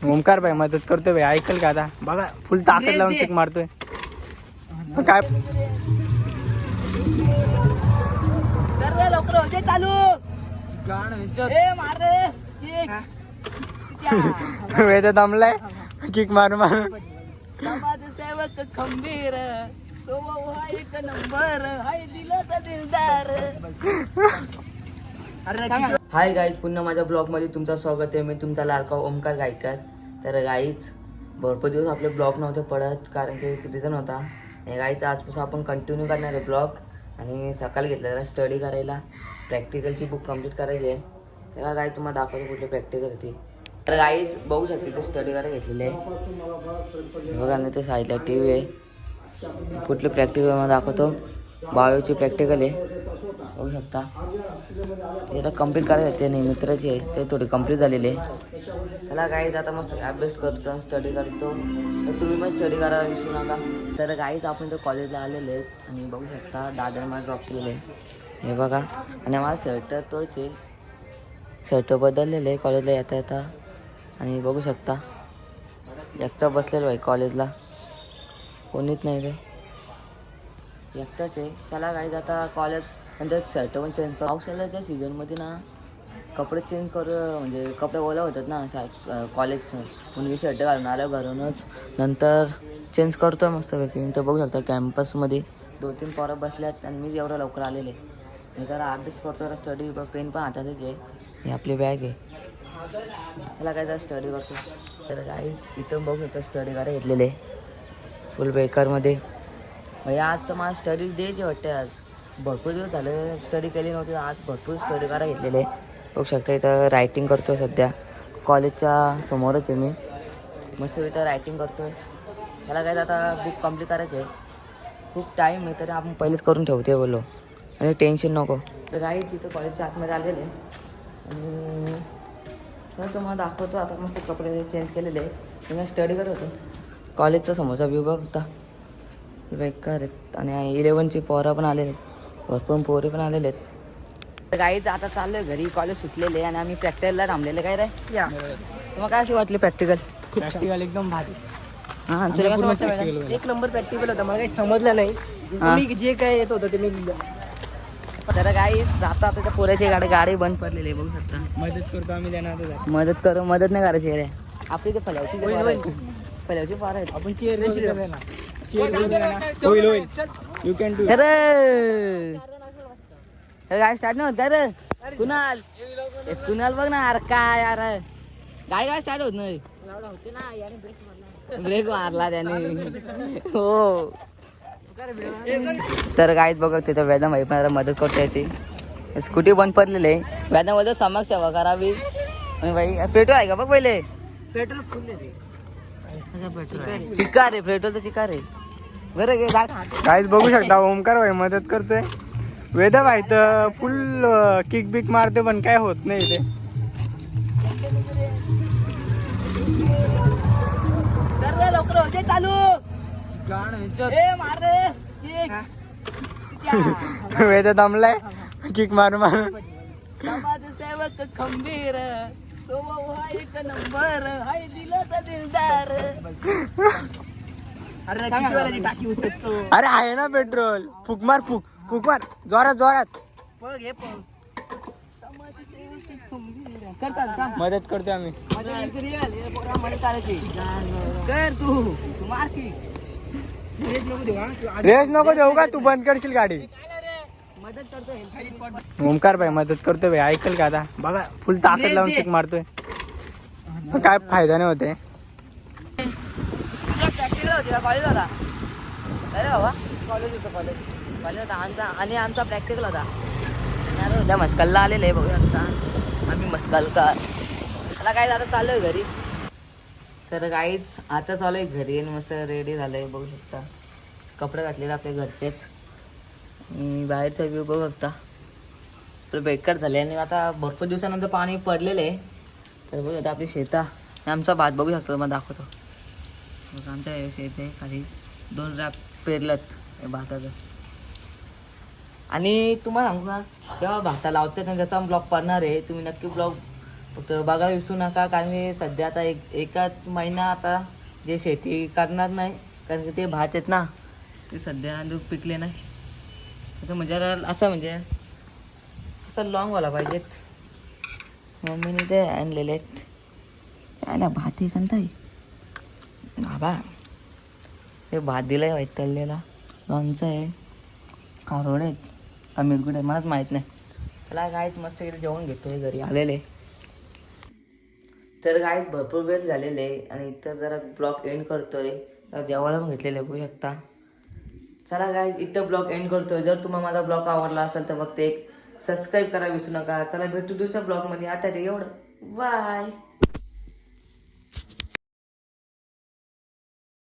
ओमकार भाई मदत करतोय भाई, ऐकल का आता बघा फुल ताकद लावून किक मारतोय काय लवकर होते चालू वेद दमलाय किक मारून मारून. समाजसेवक खंबीर तो हा एक नंबर हाय दिलाचा दिलदार. हाय गाईज, पुन्हा माझ्या ब्लॉगमध्ये तुमचं स्वागत आहे. मी तुमचा लाडका ओमकार गायकर. तर गाईज भरपूर दिवस आपले ब्लॉग नव्हते पडत, कारण की एक रिझन होता. आणि गाईज आजपासून आपण कंटिन्यू करणार आहे ब्लॉग. आणि सकाळी घेतलेला स्टडी करायला, प्रॅक्टिकलची बुक कंप्लीट करायची आहे. त्याला गाईज तुम्हाला दाखवतो कुठली प्रॅक्टिकल होती. तर गाईज बघू शकते ते स्टडी करायला घेतलेले आहे बघा ना. ते साईडला टी व्ही आहे. कुठली प्रॅक्टिकल मला दाखवतो. बायोची प्रॅक्टिकल आहे बघू शकता. त्याला कंप्लीट करायचं ते नाही मित्राची आहे, ते थोडी कंप्लीट झालेली आहे. त्याला गाईज आता मस्त अभ्यास करतो, स्टडी करतो. तर तुम्ही पण स्टडी करायला विसरू नका. तर गाईज आपण तर कॉलेजला आलेले आहेत आणि बघू शकता दादर मला ड्रॉप केलेले आहे हे बघा. आणि माझा शर्ट तोच आहे, शर्ट बदललेलं आहे कॉलेजला येता येता. आणि बघू शकता एकटा बसलेलो आहे कॉलेजला, कोणीच नाही रे, एकटाच आहे. चला गाईज आता कॉलेज नंतर शर्ट पण चेंज कर. पावसाळ्याच्या सीझनमध्ये ना कपडे चेंज म्हणजे कपडे ओला होतात ना कॉलेजचं, म्हणून मी शर्ट घालून आलो घरूनच. नंतर चेंज करतो आहे मस्तपैकी. तर बघू शकता कॅम्पसमध्ये 2-3 पोरं बसल्यात आणि मी एवढं लवकर आलेले. मी जरा अभ्यास करतो, स्टडी पेन पण हातातच आहे. ही आपली बॅग आहे, त्याला काय जरा स्टडी करतो. तर गाईज इथं बघू शकतो स्टडी करायला घेतलेले फुल बेकारमध्ये. भैया आजचं मला स्टडी डेचे वाटते. आज भरपूर दिवस झाले स्टडी केली नव्हती, आज भरपूर स्टडी करायला घेतलेले. बघू शकता इथं रायटिंग करतो सध्या, कॉलेजच्या समोरच आहे मी. मस्त इथं रायटिंग करतो आहे. त्याला काय आता बुक कंप्लीट करायचं आहे, खूप टाईम आहे तरी आपण पहिलेच करून ठेवते बोललो, आणि टेन्शन नको. तर गाईज इथं कॉलेजच्या आतमध्ये आलेले आणि तर तुम्हाला दाखवतो. आता मस्त कपडे चेंज केलेले आहे, मी स्टडी करत होतो. कॉलेजचा समोरचा व्यू बघता बेकार आहेत. आणि 11ची पोरं पण आलेले आहेत, भरपूर पोरे पण आलेले आहेत. तर गाईज आता चाललो आहे घरी, कॉलेज सुटलेले आणि आम्ही प्रॅक्टिकलला थांबलेले. काय रे या तुम्हाला काय अशी वाटली प्रॅक्टिकल? प्रॅक्टिकल एकदम भारी. हां तुला कसं वाटतं? एक नंबर प्रॅक्टिकल होता, मला काही समजलं नाही. मी जे काय येत होतं ते मी लिहिलं. तर गाईज जाता आता त्या पोऱ्याची गाडी बंद पडलेली आहे बघू शकता. मदत करतो आम्ही त्यांना आता. मदत नाही करायची रे आपली. ते फल्यावची पार आहेत. आपण चेअर होईल होईल यू कॅन डू. अरे गाडी स्टार्ट नाही होत काय रे कुणाल बघ ना. अरे काय यार गाडी स्टार्ट होत नाही. ब्रेक मारला त्याने हो. तर गाईत बघ तिथं वेदा भाई पण मदत करतो याची. स्कूटी बंद पडलेली आहे, वेदामध्ये समाजसेवा करावी. आणि भाई पेट्रोल आहे का बघ पहिले. पेट्रोल फुल चिकार आहे पेट्रोल तर चिकार आहे बरं घे. काहीच बघू शकता ओमकार भाई मदत करतोय. वेदा भाई तर फुल किक बिक मारते पण काय होत नाही ते. लवकर होते चालू वेदा दमलाय किक मारून मारून. समाजसेवक खंबीर तो हा एक नंबर हाय दिलाचा दिलदार. अरे किती वेळा टाकी उचलतो. अरे आहे ना पेट्रोल. फुक मार फुक मार जोरात जोरात. बघ हे पण करतात का मदत करतो आम्ही. कर तू मार की रेस नको देऊ का, तू बंद करशील गाडी. मदत करतो. ओमकार भाई मदत करतोय भाई, ऐकल का आता बघा फुल ताकद लावून किक मारतोय, काय फायदा नाही होते. प्रॅक्टिकल होती का कॉलेज होता? अरे बाबा कॉलेज होता आणि आमचा प्रॅक्टिकल होता. उद्या मस्कलला आलेलं आहे बघू शकता आम्ही मस्कलकर. मला काय आता चालू आहे घरी. तर गाईच आता चालू आहे घरी आणि मस्त रेडी झालं आहे बघू शकता. कपडे घातलेले आपल्या घरचेच आणि बाहेरचा व्ह्यू बघू शकता आपलं बेकार झाले. आणि आता भरपूर दिवसानंतर पाणी पडलेलं आहे. तर बघू आता आपली शेता आणि आमचा भात बघू शकतो मला दाखवतो. बघा आमच्या शेत आहे खाली 2 रॅप पेरलत भाताचं. आणि तुम्हाला सांगू का जेव्हा भाता लावते ना त्याचा ब्लॉग पडणार आहे, तुम्ही नक्की ब्लॉग फक्त बघायला विसरू नका, कारण की सध्या आता एकाच महिना आता जे शेती करणार नाही, कारण की ते भात आहेत ना ते सध्या पिकले नाही. आता म्हणजे असं म्हणजे असं लॉंगवाला पाहिजेत. मम्मीने ते आणलेले आहेत. त्याला भात आहे कोणताही बाबा, हे भात दिलं आहे वाईट तळलेला, लोणचं आहे, कारोड आहेत का मिरगुड आहे मलाच माहीत नाही. त्याला गायच मस्त इकडे जेवण घेतोय घरी आलेले. तर गायच भरपूर वेळ झालेले आहे आणि इथं जरा ब्लॉग एंड करतोय. तर जेवायला पण घेतलेलं आहे बघू शकता. चला गायज इथं ब्लॉग एंड करतोय. जर तुम्हाला माझा ब्लॉग आवडला असेल तर फक्त एक सबस्क्राईब करा विसरू नका. चला भेटू दुसऱ्या ब्लॉगमध्ये. आता ते एवढं, बाय.